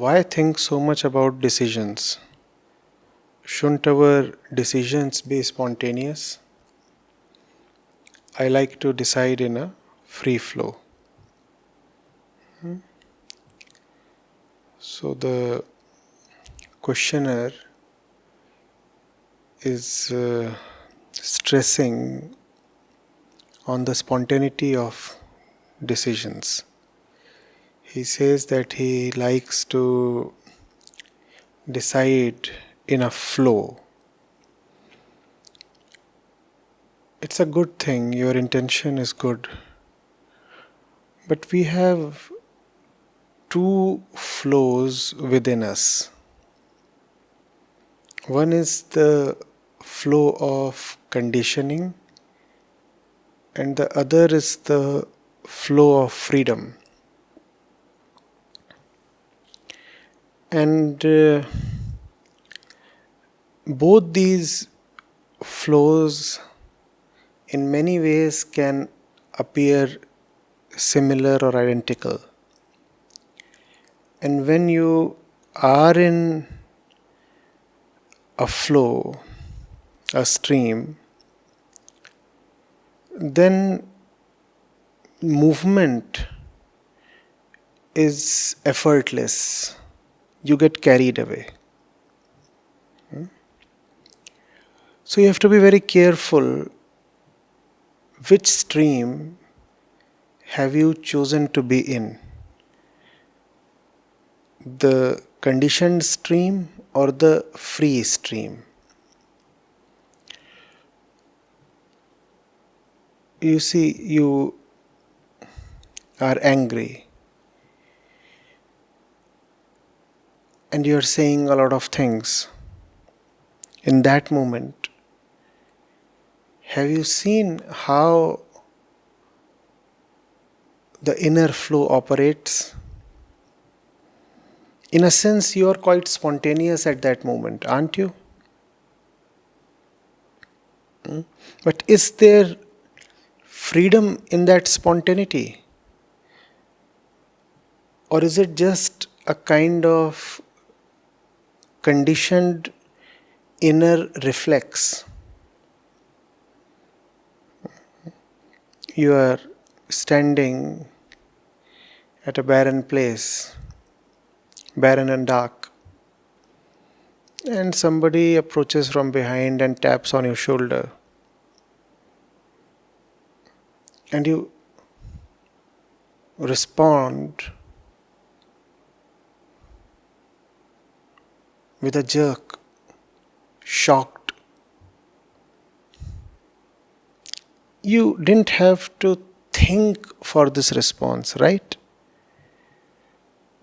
Why think so much about decisions? Shouldn't our decisions be spontaneous? I like to decide in a free flow. So the questioner is stressing on the spontaneity of decisions. He says that he likes to decide in a flow. It's a good thing, your intention is good. But we have two flows within us. One is the flow of conditioning, and the other is the flow of freedom. And both these flows in many ways can appear similar or identical. And when you are in a flow, a stream, then movement is effortless. You get carried away. So you have to be very careful which stream have you chosen to be in. The conditioned stream or the free stream. You see, you are angry and you are saying a lot of things. In that moment, have you seen how the inner flow operates? In a sense, you are quite spontaneous at that moment, aren't you? But is there freedom in that spontaneity? Or is it just a kind of conditioned inner reflex? You are standing at a barren place, barren and dark, and somebody approaches from behind and taps on your shoulder, and you respond with a jerk, shocked. You didn't have to think for this response, right?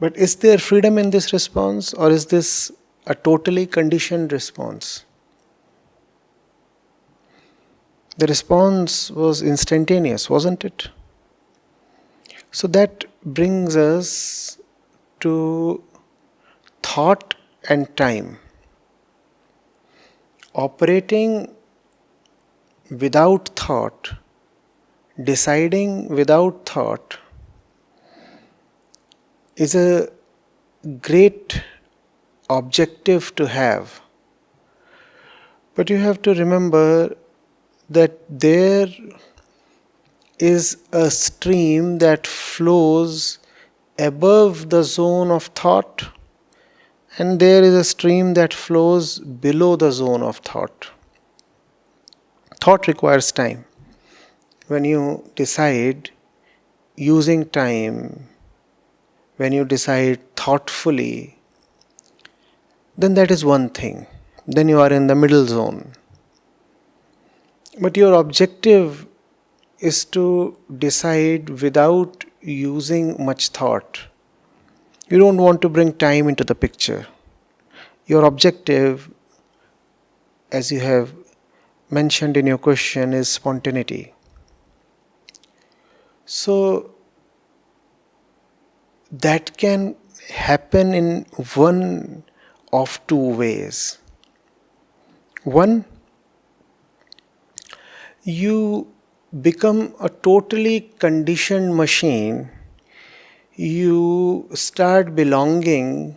But is there freedom in this response, or is this a totally conditioned response? The response was instantaneous, wasn't it? So that brings us to thought and time. Operating without thought, deciding without thought, is a great objective to have. But you have to remember that there is a stream that flows above the zone of thought, and there is a stream that flows below the zone of thought. Thought requires time. When you decide using time, when you decide thoughtfully, then that is one thing. Then you are in the middle zone. But your objective is to decide without using much thought. You don't want to bring time into the picture. Your objective, as you have mentioned in your question, is spontaneity. So that can happen in one of two ways. One, you become a totally conditioned machine. You start belonging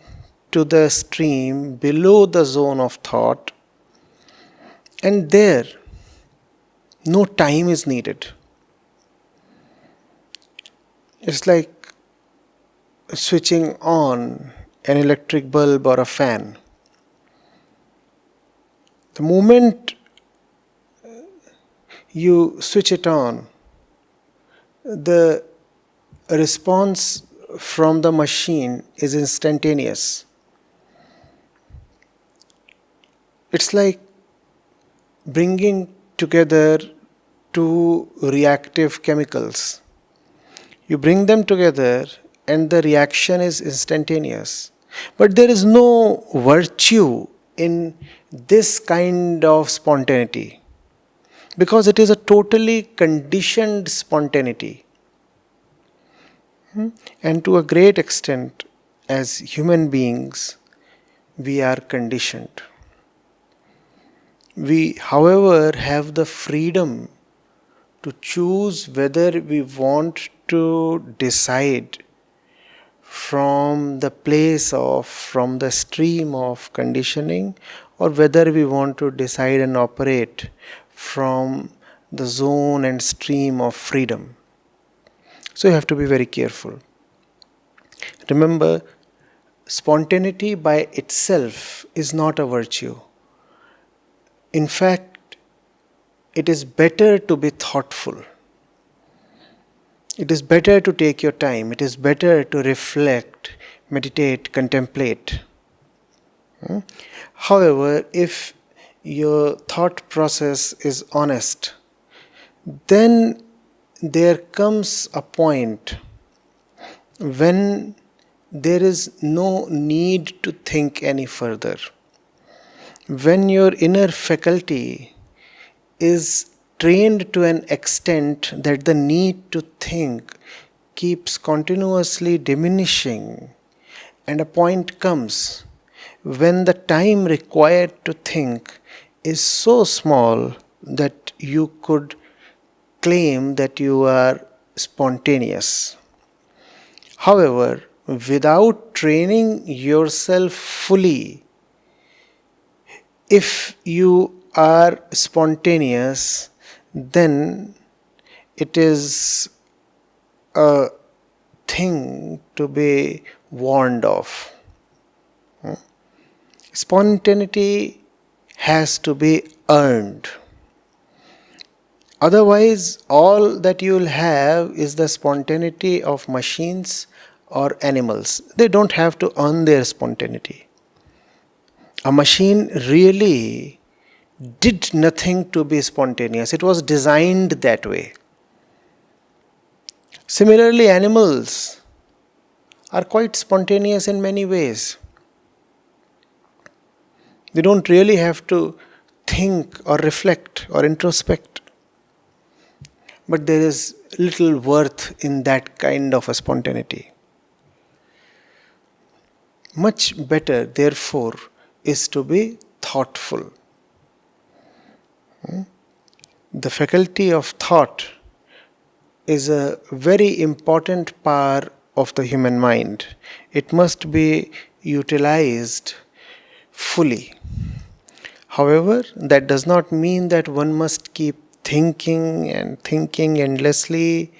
to the stream below the zone of thought, and there no time is needed. It's like switching on an electric bulb or a fan. The moment you switch it on, the response from the machine is instantaneous. It's like bringing together two reactive chemicals. You bring them together and the reaction is instantaneous. But there is no virtue in this kind of spontaneity, because it is a totally conditioned spontaneity. And to a great extent, as human beings, we are conditioned. We, however, have the freedom to choose whether we want to decide from the from the stream of conditioning, or whether we want to decide and operate from the zone and stream of freedom. So you have to be very careful. Remember, spontaneity by itself is not a virtue. In fact, it is better to be thoughtful. It is better to take your time. It is better to reflect, meditate, contemplate. However, if your thought process is honest, then there comes a point when there is no need to think any further. When your inner faculty is trained to an extent that the need to think keeps continuously diminishing, and a point comes when the time required to think is so small that you could claim that you are spontaneous. However, without training yourself fully, if you are spontaneous, then it is a thing to be warned of. Spontaneity has to be earned. Otherwise, all that you will have is the spontaneity of machines or animals. They don't have to earn their spontaneity. A machine really did nothing to be spontaneous. It was designed that way. Similarly, animals are quite spontaneous in many ways. They don't really have to think or reflect or introspect. But there is little worth in that kind of a spontaneity. Much better, therefore, is to be thoughtful. The faculty of thought is a very important power of the human mind. It must be utilized fully. However, that does not mean that one must keep thinking and thinking endlessly,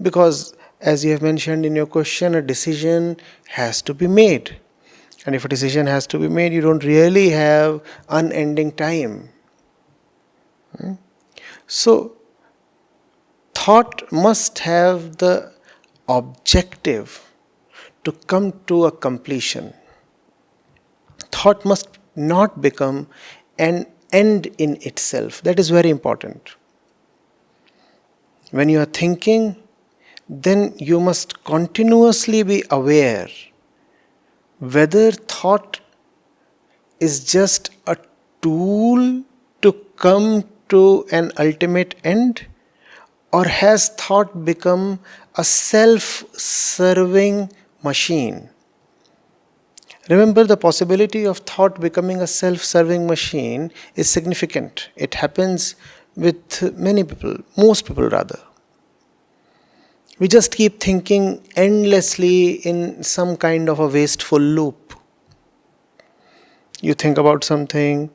because, as you have mentioned in your question, a decision has to be made. And if a decision has to be made, you don't really have unending time. So, thought must have the objective to come to a completion. Thought must not become an end in itself. That is very important. When you are thinking, then you must continuously be aware whether thought is just a tool to come to an ultimate end, or has thought become a self-serving machine. Remember, the possibility of thought becoming a self-serving machine is significant. It happens with many people, most people rather. We just keep thinking endlessly in some kind of a wasteful loop. You think about something,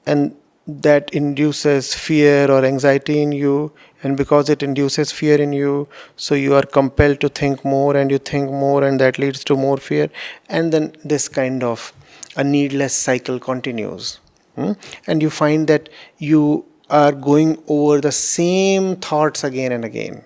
and that induces fear or anxiety in you, and because it induces fear in you, so you are compelled to think more, and you think more, and that leads to more fear, and then this kind of a needless cycle continues. And you find that you are going over the same thoughts again and again,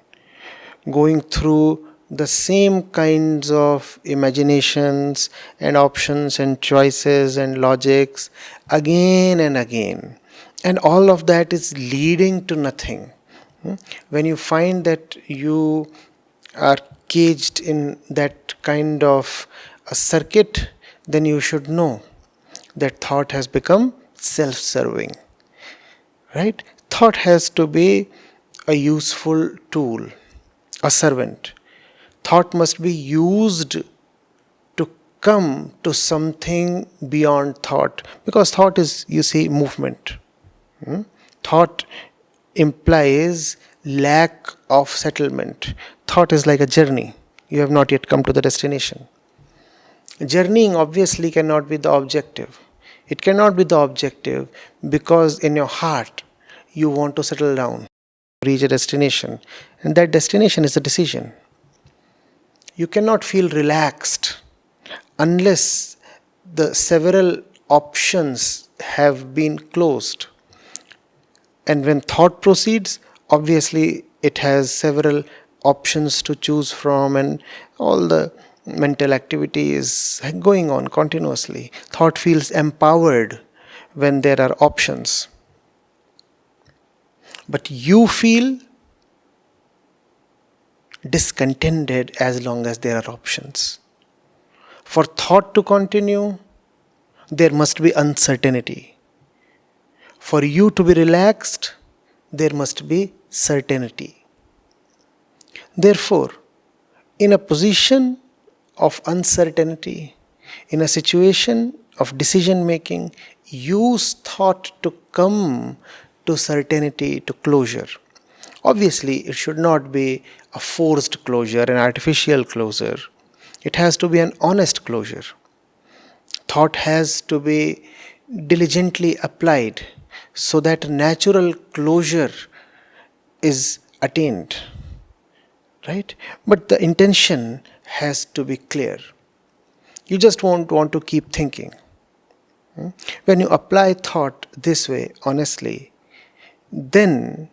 going through the same kinds of imaginations and options and choices and logics again and again. And all of that is leading to nothing. When you find that you are caged in that kind of a circuit, then you should know that thought has become self serving. Right? Thought has to be a useful tool, a servant. Thought must be used to come to something beyond thought, because thought is, you see, movement. Thought implies lack of settlement. Thought is like a journey. You have not yet come to the destination. Journeying obviously cannot be the objective. It cannot be the objective because in your heart you want to settle down, reach a destination, and that destination is a decision. You cannot feel relaxed unless the several options have been closed. And when thought proceeds, obviously it has several options to choose from, and all the mental activity is going on continuously. Thought feels empowered when there are options. But you feel discontented as long as there are options. For thought to continue, there must be uncertainty. For you to be relaxed, there must be certainty. Therefore, in a position of uncertainty, in a situation of decision making, use thought to come to certainty, to closure. Obviously, it should not be a forced closure, an artificial closure. It has to be an honest closure. Thought has to be diligently applied so that natural closure is attained. Right? But the intention has to be clear. You just won't want to keep thinking. When you apply thought this way, honestly, then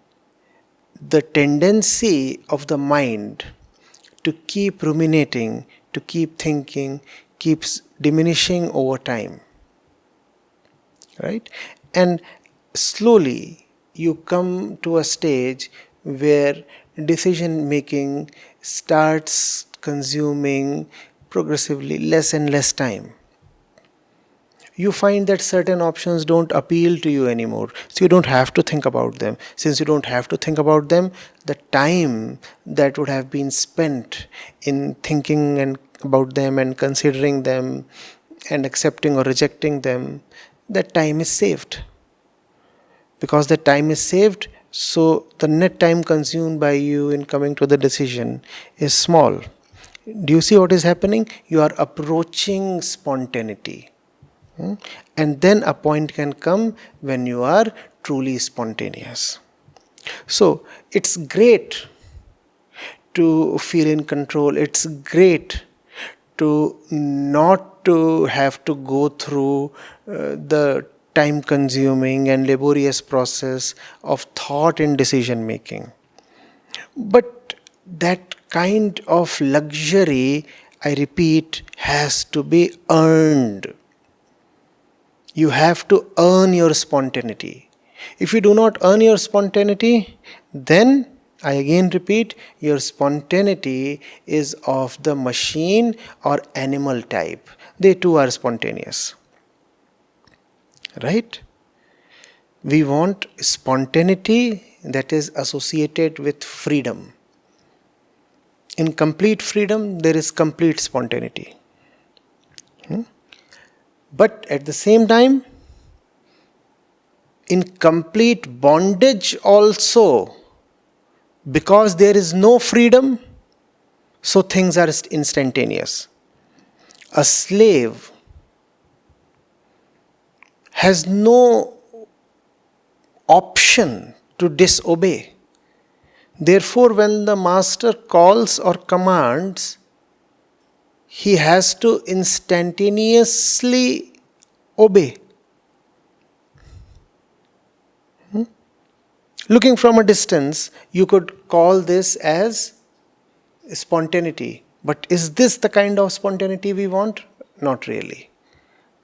the tendency of the mind to keep ruminating, to keep thinking, keeps diminishing over time. Right? And slowly you come to a stage where decision making starts consuming progressively less and less time. You find that certain options don't appeal to you anymore, so you don't have to think about them. Since you don't have to think about them, the time that would have been spent in thinking and about them and considering them and accepting or rejecting them, that time is saved. Because that time is saved, so the net time consumed by you in coming to the decision is small. Do you see what is happening? You are approaching spontaneity. And then a point can come when you are truly spontaneous. So it's great to feel in control. It's great to not to have to go through the time consuming and laborious process of thought and decision making. But that kind of luxury, I repeat, has to be earned. You have to earn your spontaneity. If you do not earn your spontaneity, then, I again repeat, your spontaneity is of the machine or animal type. They too are spontaneous. Right? We want spontaneity that is associated with freedom. In complete freedom, there is complete spontaneity. But at the same time, in complete bondage also, because there is no freedom, so things are instantaneous. A slave has no option to disobey. Therefore, when the master calls or commands, he has to instantaneously obey. Looking from a distance, you could call this as spontaneity. But is this the kind of spontaneity we want? Not really.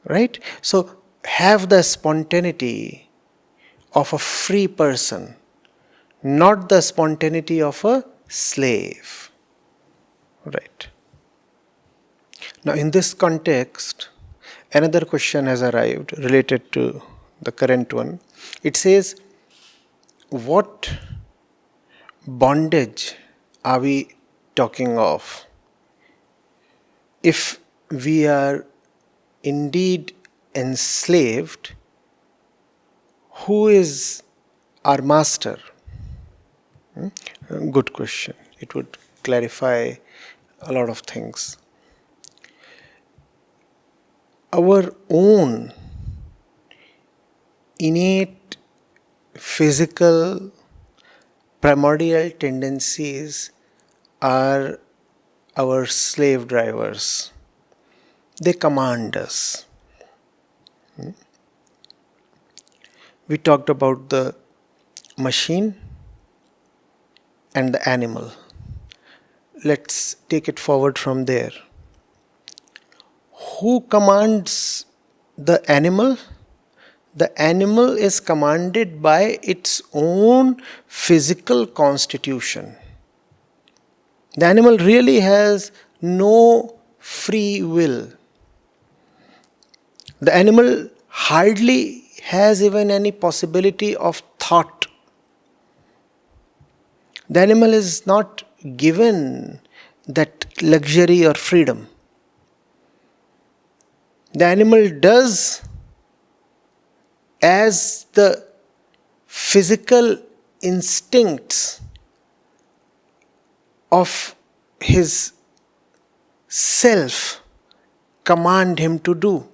Right? So, have the spontaneity of a free person, not the spontaneity of a slave. Right. Now, in this context, another question has arrived related to the current one. It says, what bondage are we talking of? If we are indeed enslaved, who is our master? Good question. It would clarify a lot of things. Our own innate physical primordial tendencies are our slave drivers. They command us. We talked about the machine and the animal. Let's take it forward from there. Who commands the animal? The animal is commanded by its own physical constitution. The animal really has no free will. The animal hardly has even any possibility of thought. The animal is not given that luxury or freedom. The animal does as the physical instincts of his self command him to do.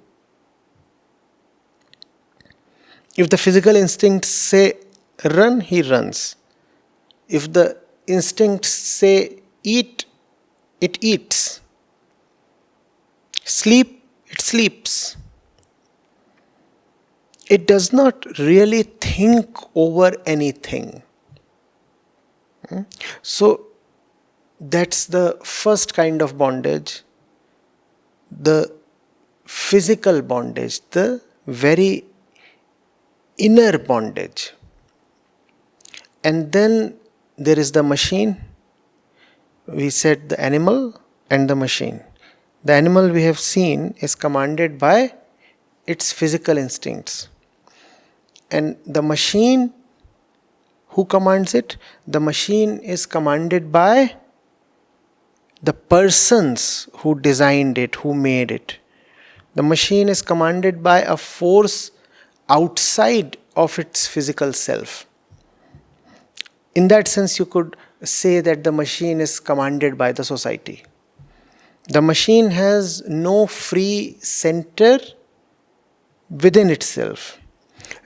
If the physical instincts say run, he runs. If the instincts say eat, it eats. Sleep, it sleeps. It does not really think over anything. So, that's the first kind of bondage, the physical bondage, the very inner bondage. And then there is the machine. We said the animal and the machine. The animal we have seen is commanded by its physical instincts. And the machine, who commands it? The machine is commanded by the persons who designed it, who made it. The machine is commanded by a force outside of its physical self. In that sense, you could say that the machine is commanded by the society. The machine has no free center within itself.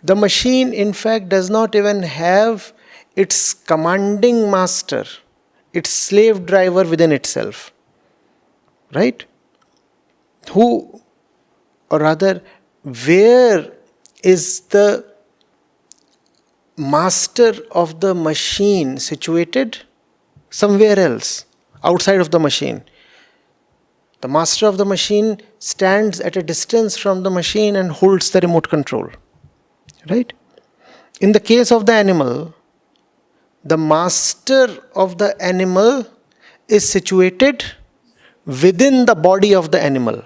The machine, in fact, does not even have its commanding master, its slave driver within itself. Right? Who, or rather, where is the master of the machine situated? Somewhere else, outside of the machine. The master of the machine stands at a distance from the machine and holds the remote control. Right? In the case of the animal, the master of the animal is situated within the body of the animal.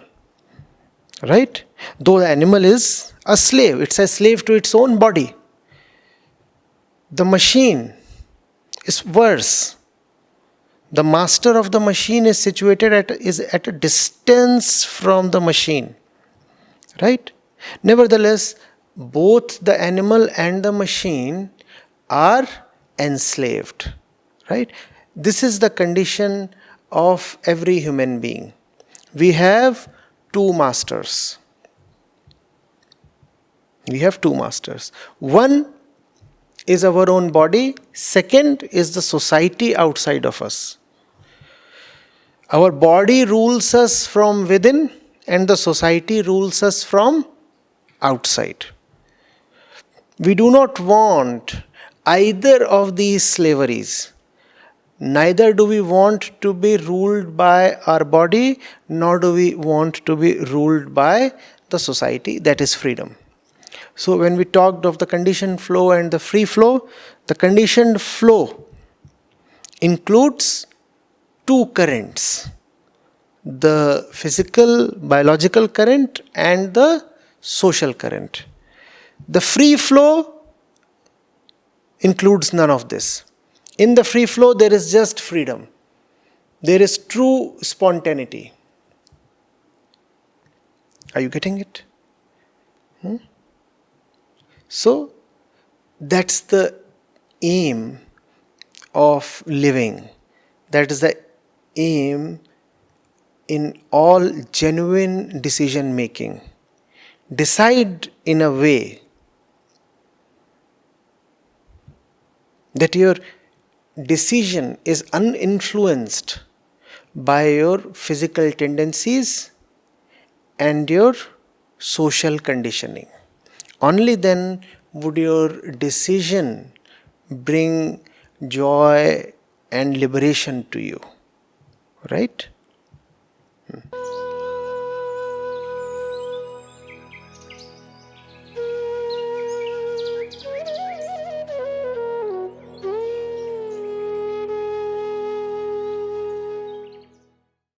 Right? Though the animal is a slave, it's a slave to its own body. The machine is worse. The master of the machine is situated at a distance from the machine. Right? Nevertheless, both the animal and the machine are enslaved. Right? This is the condition of every human being. We have two masters. We have two masters. One is our own body, second is the society outside of us. Our body rules us from within, and the society rules us from outside. We do not want either of these slaveries. Neither do we want to be ruled by our body, nor do we want to be ruled by the society. That is freedom. So when we talked of the conditioned flow and the free flow, the conditioned flow includes two currents: the physical, biological current and the social current. The free flow includes none of this. In the free flow, there is just freedom. There is true spontaneity. Are you getting it? So, that's the aim of living. That is the aim in all genuine decision making. Decide in a way that your decision is uninfluenced by your physical tendencies and your social conditioning. Only then would your decision bring joy and liberation to you. Right?